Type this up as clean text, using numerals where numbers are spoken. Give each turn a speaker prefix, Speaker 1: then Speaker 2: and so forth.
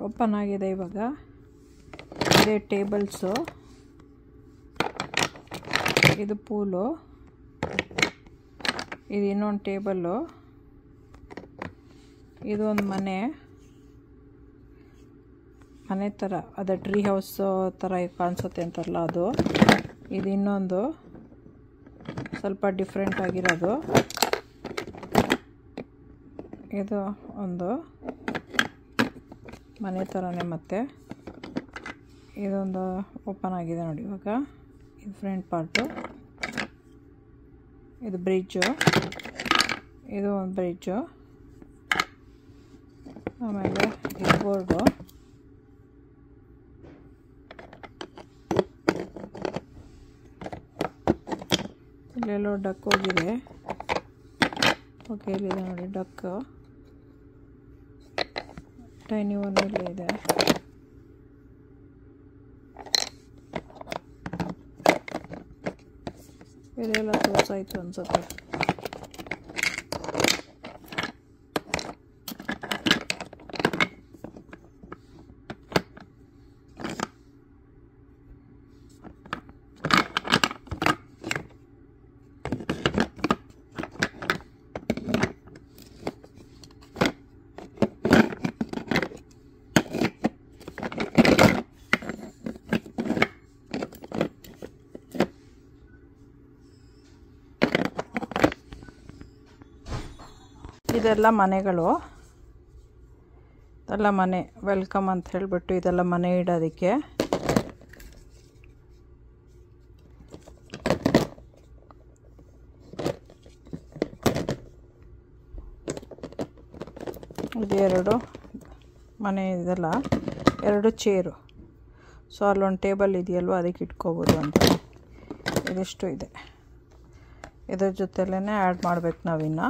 Speaker 1: Open ಆಗಿದೆ ಇವಾಗ. ಇದೇ ಟೇಬಲ್ಸು, ಇದು ಪೂಲು, ಇದು ಇನ್ನೊಂದು ಟೇಬಲ್ಲು, ಇದು ಒಂದು ಮನೆ ಥರ, ಅದು ಟ್ರೀ ಹೌಸ್ ಥರ ಕಾಣಿಸುತ್ತೆ ಅಂತಾರಲ್ಲ ಅದು. ಇದು ಇನ್ನೊಂದು ಸ್ವಲ್ಪ ಡಿಫ್ರೆಂಟ್ ಆಗಿರೋದು. ಇದು ಒಂದು ಮನೆ ಥರನೇ. ಮತ್ತು ಇದೊಂದು ಓಪನ್ ಆಗಿದೆ ನೋಡಿ ಇವಾಗ. ಇದು ಫ್ರಂಟ್ ಪಾರ್ಟು, ಇದು ಬ್ರಿಡ್ಜು, ಇದು ಒಂದು ಬ್ರಿಡ್ಜು. ಆಮೇಲೆ ಇದು ಬೋರ್ಡು, ಇಲ್ಲೆಲ್ಲೋ ಡಕ್ ಹೋಗಿದೆ. ಓಕೆ, ಇಲ್ಲಿದೆ ನೋಡಿ ಡಕ್. ಟೈನಿ ಒಂದು ಇಲ್ಲೇ ಇದೆ. ಇದೆಲ್ಲ ತೋರ್ಸಾಯ್ತು ಅನ್ಸುತ್ತೆ. ಇದೆಲ್ಲ ಮನೆಗಳು, ಇದೆಲ್ಲ ಮನೆ. ವೆಲ್ಕಮ್ ಅಂತ ಹೇಳಿಬಿಟ್ಟು ಇದೆಲ್ಲ ಮನೆ ಇಡೋದಕ್ಕೆ. ಇದು ಎರಡು ಮನೆ, ಇದೆಲ್ಲ ಎರಡು ಚೇರು. ಸೊ ಅಲ್ಲೊಂದು ಟೇಬಲ್ ಇದೆಯಲ್ವ, ಅದಕ್ಕೆ ಇಟ್ಕೋಬೋದು ಅಂತ. ಇದಿಷ್ಟು ಇದೆ. ಇದ್ರ ಜೊತೆಲೇ ಆ್ಯಡ್ ಮಾಡಬೇಕು ನಾವಿನ್ನು.